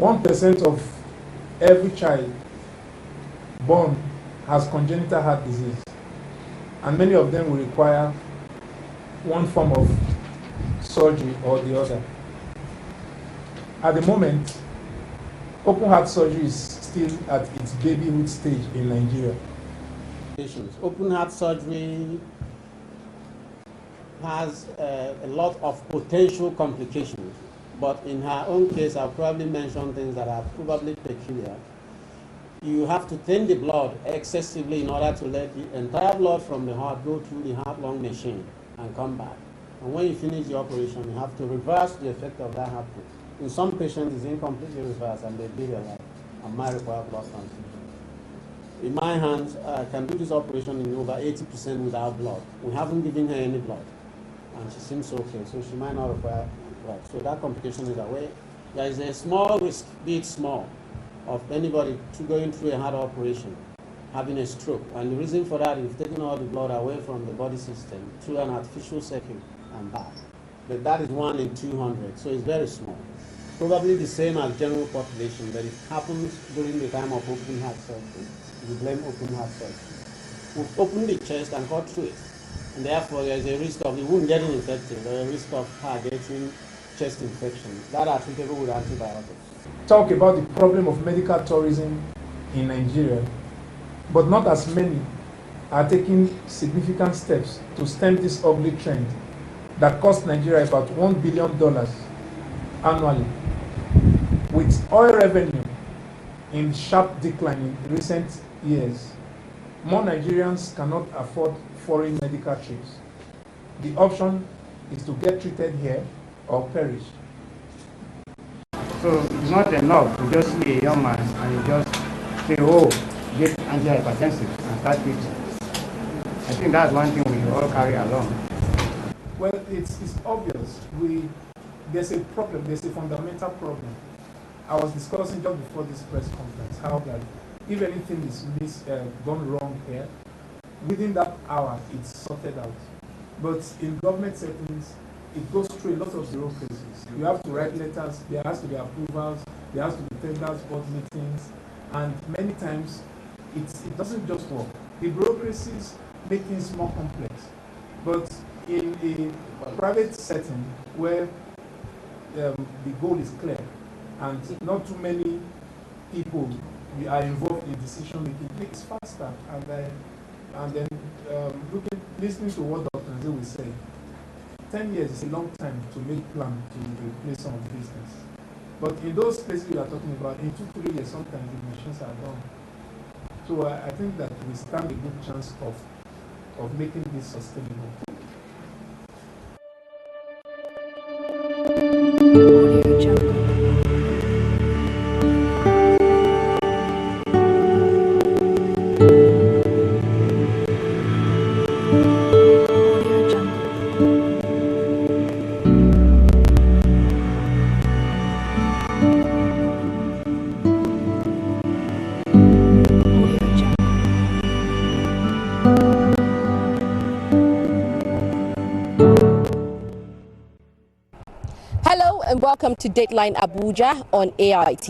1% of every child born has congenital heart disease, and many of them will require one form of surgery or the other. At the moment, open heart surgery is still at its babyhood stage in Nigeria. Open heart surgery has a lot of potential complications, but in her own case, I'll probably mention things that are probably peculiar. You have to thin the blood excessively in order to let the entire blood from the heart go through the heart-lung machine and come back. And when you finish the operation, you have to reverse the effect of that heartbeat. In some patients, it's incompletely reversed and they bury their life and might require blood transfusion. In my hands, I can do this operation in over 80% without blood. We haven't given her any blood, and she seems okay, so she might not require blood. So that complication is away. There is a small risk, be it small, of anybody going through a heart operation having a stroke. And the reason for that is taking all the blood away from the body system through an artificial circuit and back. But that is 1 in 200, so it's very small. Probably the same as general population, but it happens during the time of open heart surgery. We blame open heart surgery. We've opened the chest and cut through it. And therefore, there is a risk of the wound getting infected or a risk of her getting chest infection. That are treatable with antibiotics. Talk about the problem of medical tourism in Nigeria, but not as many are taking significant steps to stem this ugly trend that cost Nigeria about $1 billion annually. With oil revenue in sharp decline in recent years, more Nigerians cannot afford foreign medical trips. The option is to get treated here or perish. So it's not enough to just see a young man and you just say, oh, get antihypertensive and start treating. I think that's one thing we all carry along. Well, it's obvious. There's a problem, there's a fundamental problem. I was discussing just before this press conference how that if anything is gone wrong here, within that hour it's sorted out. But in government settings, it goes through a lot of bureaucracies. You have to write letters, there has to be approvals, there has to be tenders, board meetings, and many times it doesn't just work. The bureaucracies make things more complex. But in a private setting where the goal is clear and not too many people are involved in decision making, it makes faster. And then listening to what Dr. Nze will say, 10 years is a long time to make plan to replace some of the business. But in those places we are talking about, in 2-3 years, sometimes the machines are done. So I think that we stand a good chance of making this sustainable. And welcome to Dateline Abuja on AIT.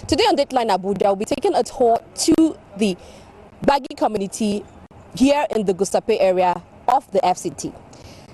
Today on Dateline Abuja, we'll be taking a tour to the Gbagyi community here in the Gustape area of the F.C.T.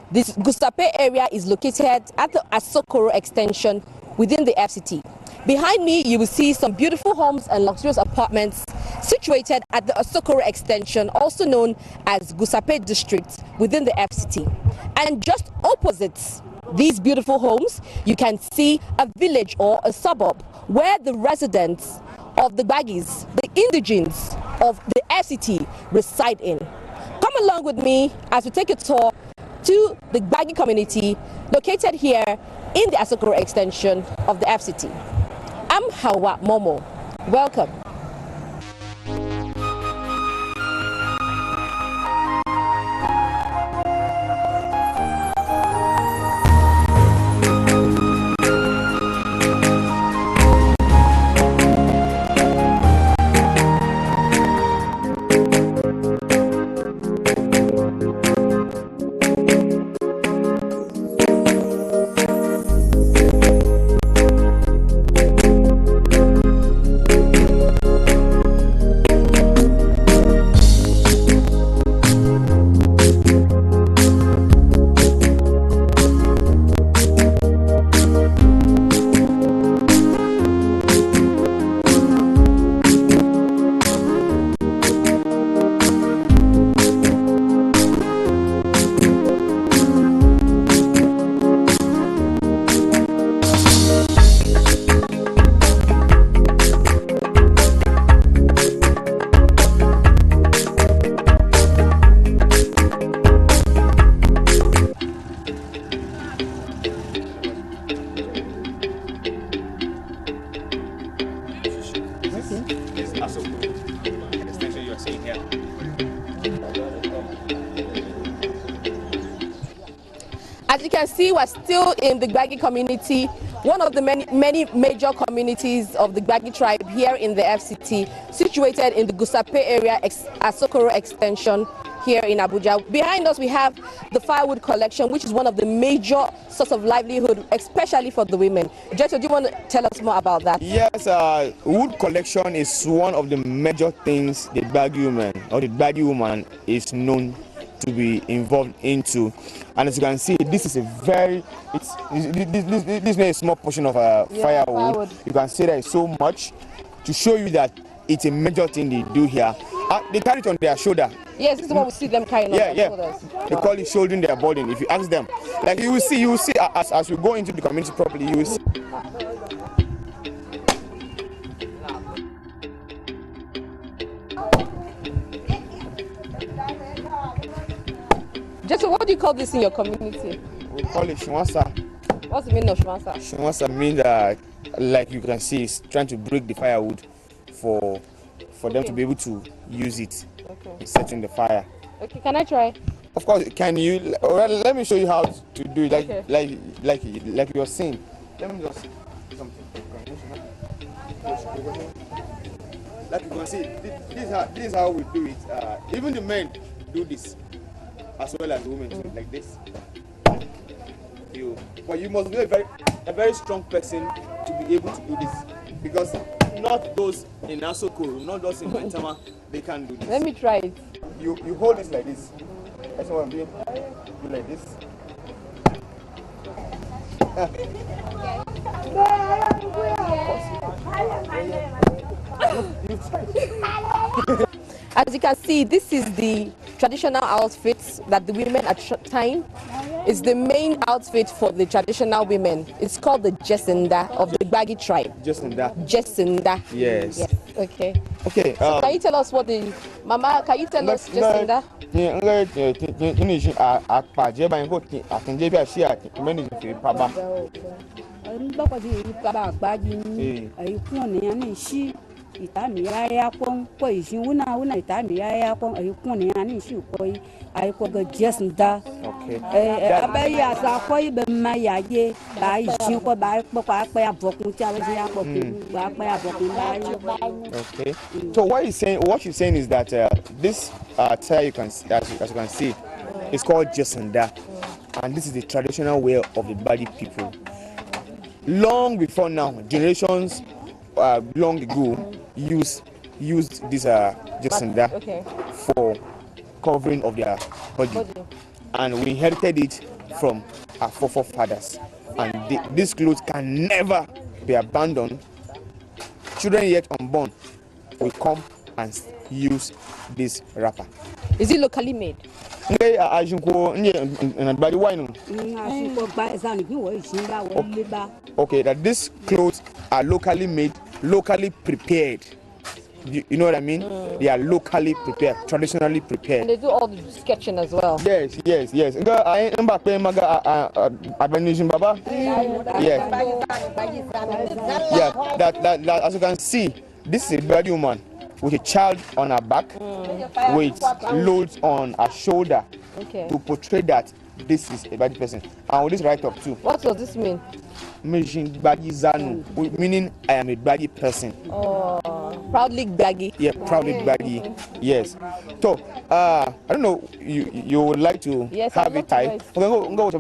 This Gustape area is located at the Asokoro extension within the F.C.T. Behind me, you will see some beautiful homes and luxurious apartments situated at the Asokoro extension, also known as Gustape district within the F.C.T. And just opposite these beautiful homes, you can see a village or a suburb where the residents of the Gbagyis, the indigenes of the F.C.T, reside in. Come along with me as we take a tour to the Gbagyi community located here in the Asokoro extension of the F.C.T. I'm Hawa Momo. Welcome. Asoko extension you are seeing here. As you can see, we're still in the Gbagyi community, one of the many major communities of the Gbagyi tribe here in the F.C.T, situated in the Gusape area, Asokoro extension here in Abuja. Behind us, we have the firewood collection, which is one of the major source of livelihood, especially for the women. Jethro, do you want to tell us more about that? Yes, wood collection is one of the major things the Gbagyi woman or the Gbagyi woman is known to be involved into. And as you can see, this is a very, this is not a small portion of firewood. You can see there is so much to show you that it's a major thing they do here. They carry it on their shoulder. Yes, this is what we see them carrying on their shoulders. They call it shouldering their burden. If you ask them, like you will see as we go into the community properly, you will see. Just what do you call this in your community? We call it Shwansa. What's the meaning of Shwansa? Shwansa means that, like you can see, it's trying to break the firewood for them to be able to use it in setting the fire. Okay, can I try? Of course, can you? Well, let me show you how to do it, like you're saying. Let me just something. Like you can see, this is how we do it. Even the men do this, as well as women, so like this. But you must be a very strong person to be able to do this, because not those in Asokoro, not those in Maitama, they can't do this. Let me try it. You hold this like this. That's what I'm doing. Do like this. As you can see, this is the traditional outfits that the women are tying. It's the main outfit for the traditional women. It's called the Jesenda of the Gbagyi tribe. Jesenda. Jesenda. Yes. Okay. Okay. So can you tell us what the Mama? Can you tell us Jesenda? Itami ya kwon ko ishin wuna itami ya kwon ay kun ni ani shi ko ay ko ga jesnda okay abai ya sa ko be ma ya ye ba ishin ko ba pa abokun ti awe ya ko ba pa abokun ba. Okay, so what you're saying is that this attire you can as you can see is called jesnda, and this is the traditional wear of the Gbagyi people. Long before now, generations long ago used this jesenda for covering of their body, and we inherited it from our forefathers, and these clothes can never be abandoned. Children yet unborn will come and use this wrapper. Is it locally made? Okay, that these clothes are locally made, locally prepared. You know what I mean? They are locally prepared, traditionally prepared. And they do all the sketching as well. Yes. Yes, that as you can see, this is a Gbagyi woman with a child on her back, with loads on her shoulder, to portray that this is a Gbagyi person. And with this right up too. What does this mean? Meaning I am a Gbagyi person. Oh, proudly Gbagyi. Yeah, proudly Gbagyi. Yes. So, I don't know. You would like to have it tied? Okay, go to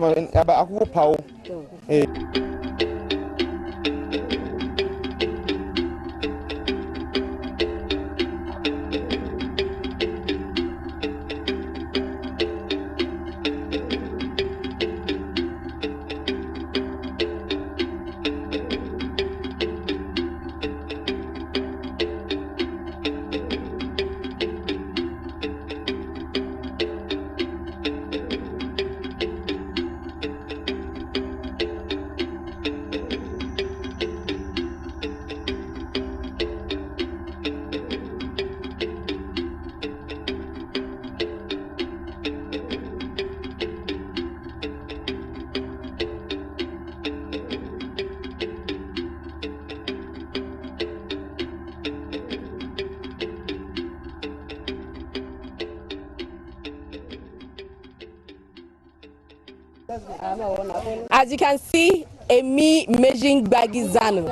As you can see, a me measuring Gbagyi Zanu.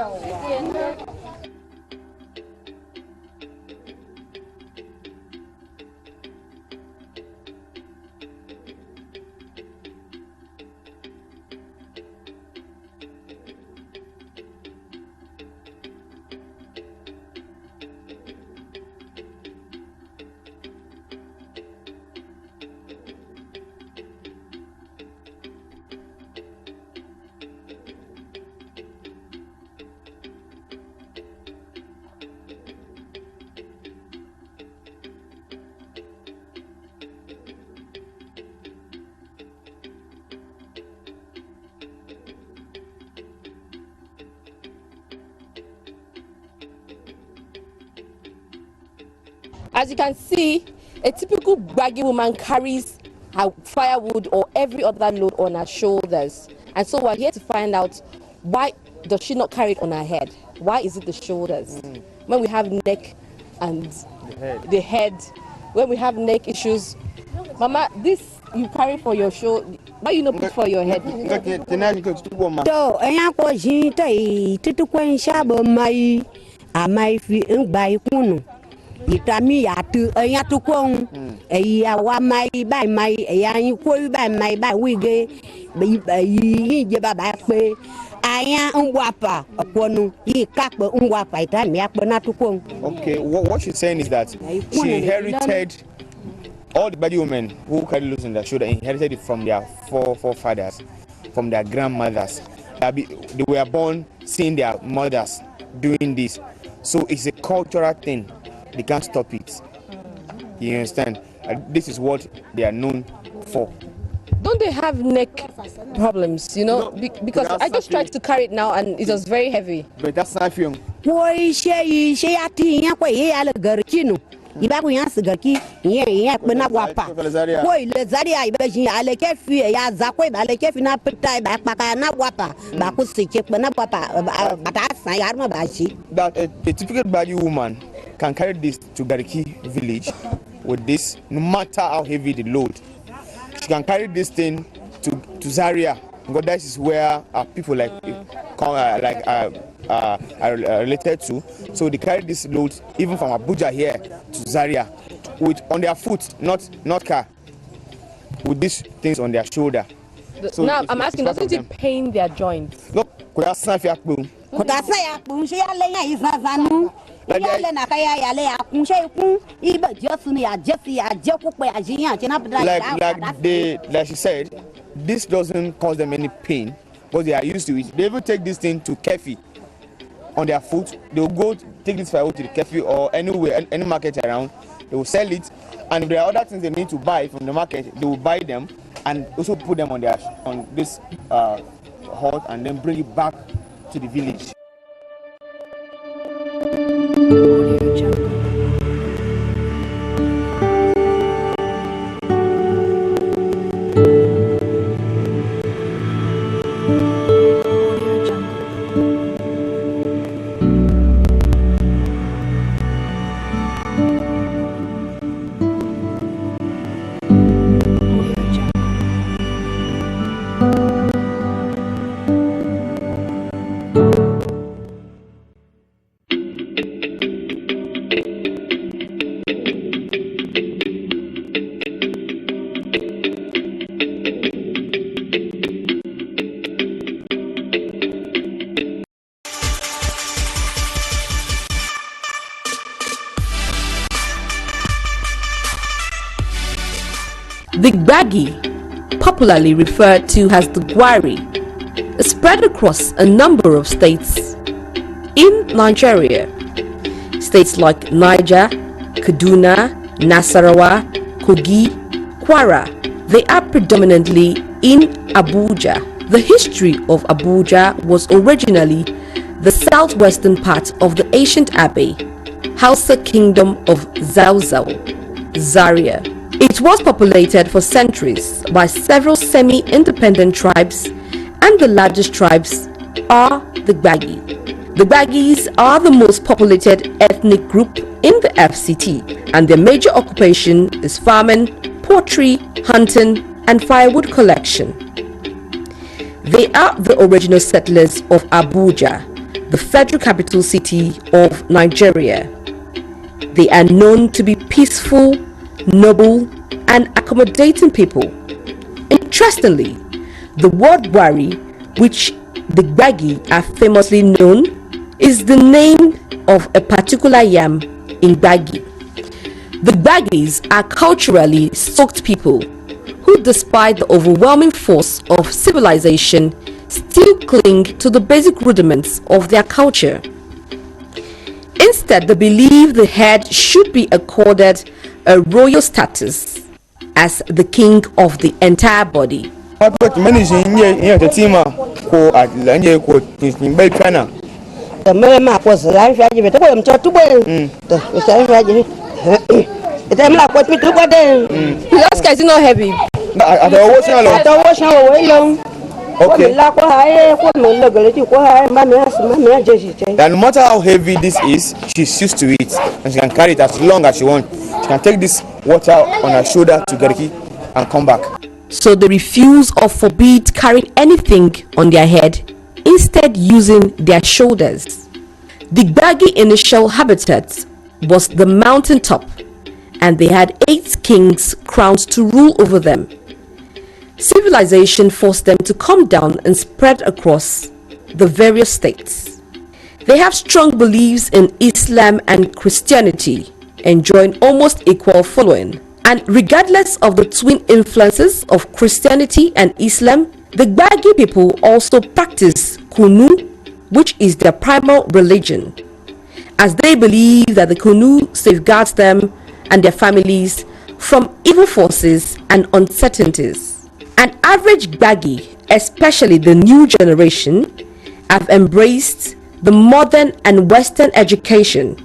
As you can see, a typical Gbagyi woman carries her firewood or every other load on her shoulders. And so we're here to find out, why does she not carry it on her head? Why is it the shoulders? When we have neck and the head, when we have neck issues, Mama, this you carry for your shoulder, why you not put for your head? Itami ya tu aya tu kong ya wa mai bai mai ya yin ko bai mai bai wige yi je ba ba pe aya ngwapa okonu yi kakpe ngwapa itami ya pe na tu kong. Okay, what she's saying is that she inherited all the Gbagyi women who carry loads on their shoulder, inherited it from their forefathers, from their grandmothers. They were born seeing their mothers doing this, so it's a cultural thing. They can't stop it. You understand? This is what they are known for. Don't they have neck problems, you know? Because I just tried to carry it now and it was very heavy. But that's not young. Boy, she ati ya kwa ye ala garkinu. Iba ku yan sigarki ye na wapa. Boy, le zaria iba jin ala kefi ya zakwe ba ala kefi na pita ba paka na wapa. Ba ku sike na wapa bata san yar ma ba shi. That a typical Gbagyi woman can carry this to Gariki village with this, no matter how heavy the load. She can carry this thing to Zaria, because that is where people are related to. So they carry this load even from Abuja here to Zaria, with on their foot, not car, with these things on their shoulder. So now I'm asking, doesn't it pain their joints? Look, like she said, this doesn't cause them any pain, but they are used to it. They even take this thing to Kefi on their foot. They will go take this firewood to the Kefi or anywhere, any market around. They will sell it, and if there are other things they need to buy from the market, they will buy them and also put them on this hut and then bring it back to the village. The Gbagyi, popularly referred to as the Gwari, is spread across a number of states in Nigeria. States like Niger, Kaduna, Nasarawa, Kogi, Kwara. They are predominantly in Abuja. The history of Abuja was originally the southwestern part of the ancient Abbey, Hausa Kingdom of Zauzau, Zaria. It was populated for centuries by several semi-independent tribes, and the largest tribes are the Gbagyi. The Gbagyis are the most populated ethnic group in the F.C.T, and their major occupation is farming, pottery, hunting, and firewood collection. They are the original settlers of Abuja, the federal capital city of Nigeria. They are known to be peaceful, noble, and accommodating people. Interestingly, the word Wari, which the Gbagyi are famously known, is the name of a particular yam in Gbagyi. The Gbagyis are culturally soaked people who, despite the overwhelming force of civilization, still cling to the basic rudiments of their culture. Instead, they believe the head should be accorded a royal status as the king of the entire body. Is not heavy. Okay. And no matter how heavy this is, she's used to it and she can carry it as long as she wants. She can take this water on her shoulder to Garki and come back. So they refuse or forbid carrying anything on their head, instead using their shoulders. The Gbagyi initial habitat was the mountaintop, and they had 8 kings crowned to rule over them. Civilization forced them to come down and spread across the various states. They have strong beliefs in Islam and Christianity, enjoying almost equal following. And regardless of the twin influences of Christianity and Islam, the Gbagyi people also practice Kunu, which is their primal religion, as they believe that the Kunu safeguards them and their families from evil forces and uncertainties. An average Gbagyi, especially the new generation, have embraced the modern and Western education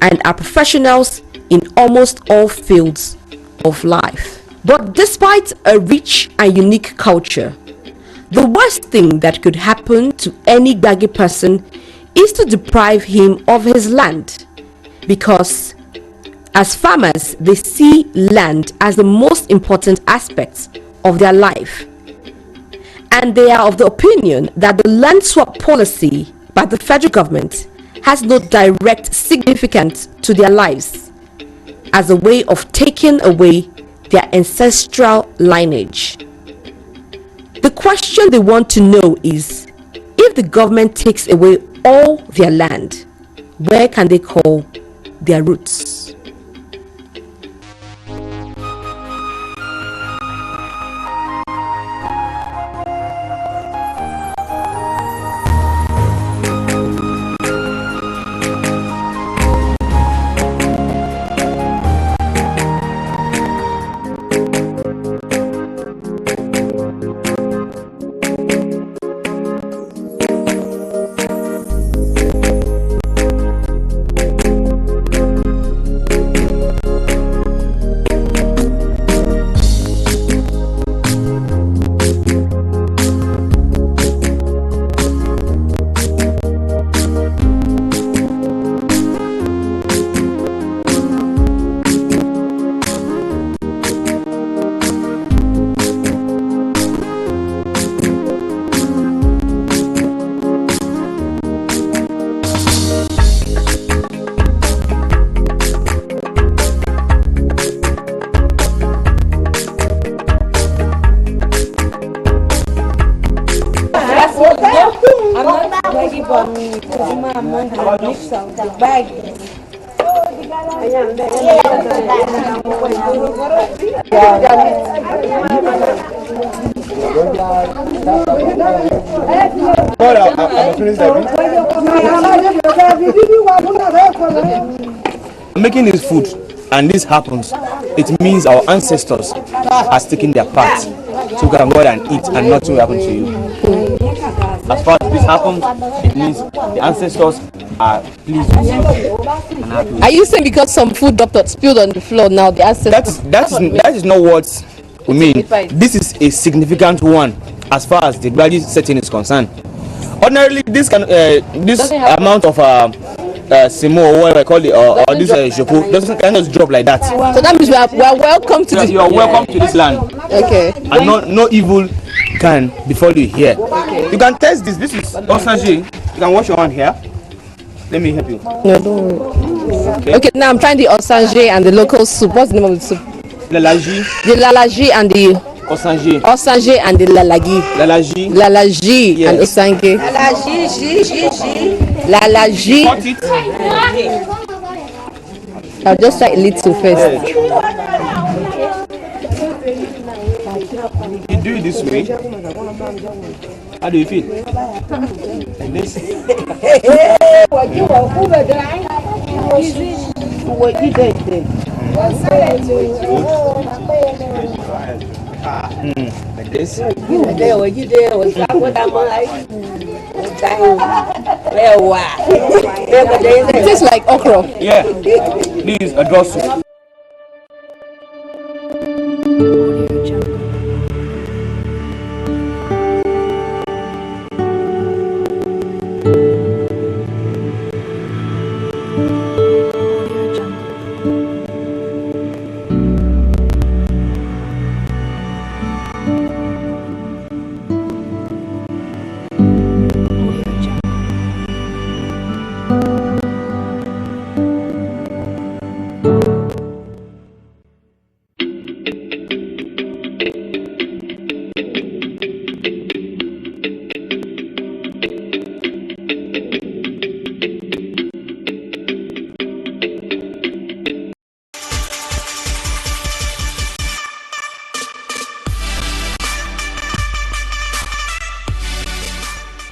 and are professionals in almost all fields of life. But despite a rich and unique culture, the worst thing that could happen to any Gbagyi person is to deprive him of his land, because as farmers, they see land as the most important aspect of their life, and they are of the opinion that the land swap policy by the federal government has no direct significance to their lives, as a way of taking away their ancestral lineage. The question they want to know is, if the government takes away all their land, where can they call their roots? Making this food and this happens, it means our ancestors has taken their part, so we can go ahead and eat and nothing will happen to you. As far as this happens, it means the ancestors are pleased with you and happy. Are you saying because some food doctor spilled on the floor now the ancestors? That is not what we mean. This is a significant one as far as the Gbagyi setting is concerned. Ordinarily, this amount of simo or whatever I call it, or this shopo doesn't just drop like that. So that means we are welcome to this. You are welcome to this land. Okay. And no evil can before you hear. Okay. You can test this. This is osange. You can wash your hand here. Let me help you. No, don't. Okay, now I'm trying the osange and the local soup. What's the name of the soup? Lalaji. The lalaji and the osange. Osange and the lalagi. Lalaji yes. And osange. Lalaji. I'll just try a little first. You do it this way. How do you feel? Like this? Like this? It tastes like okra. Yeah. This is a draw soup.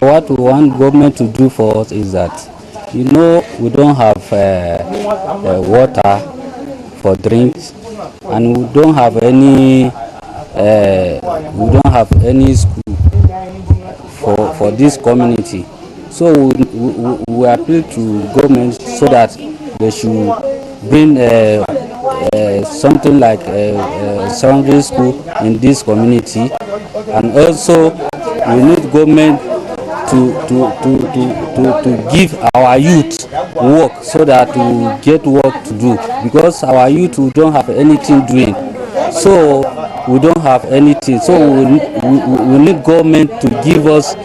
What we want government to do for us is that, we don't have water for drinks, and we don't have any school for this community. So we appeal to government so that they should bring something like a secondary school in this community, and also we need government to give our youth work so that we get work to do, because our youth we don't have anything doing, so we don't have anything. So we need government to give us the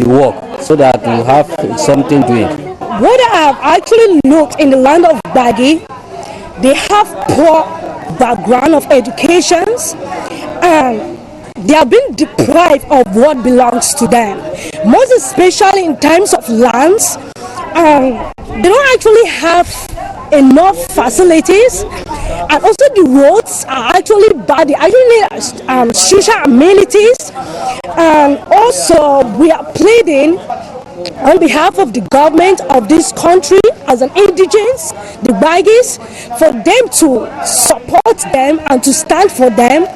work so that we have something doing. What I have actually looked in the land of Gbagyi, they have poor background of educations, and they have been deprived of what belongs to them, most especially in terms of lands. They don't actually have enough facilities, and also the roads are actually bad. They actually need social amenities, and also we are pleading on behalf of the government of this country as an indigents, the Gbagyis, for them to support them and to stand for them.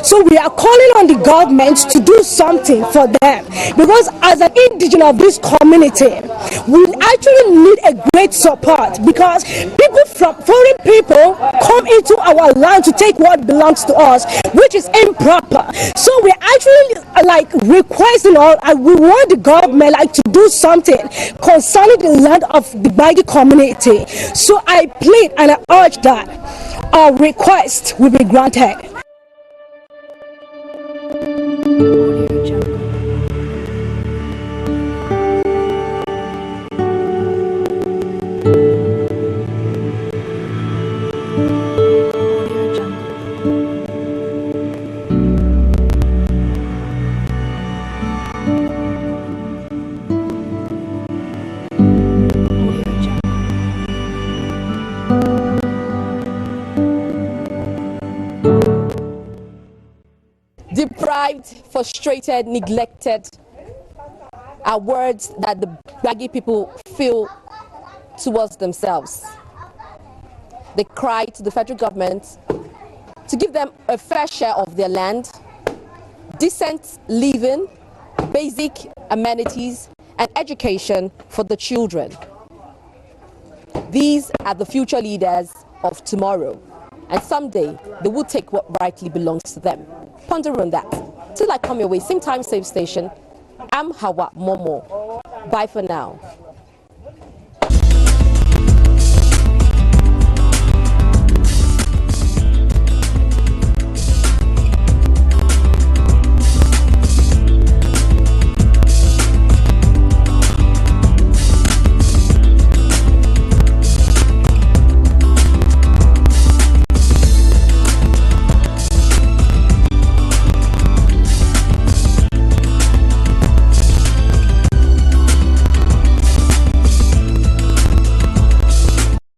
So we are calling on the government to do something for them, because as an indigent of this community, we actually need a great support, because people from foreign people come into our land to take what belongs to us, which is improper. So we're actually requesting, or we want the government to do something concerning the land of the Gbagyi community. So I plead and I urge that our request will be granted. Deprived, frustrated, neglected are words that the Gbagyi people feel towards themselves. They cry to the federal government to give them a fair share of their land, decent living, basic amenities, and education for the children. These are the future leaders of tomorrow, and someday they will take what rightly belongs to them. Ponder on that. Till I come your way, same time, same station. I'm Hawa Momo. Bye for now.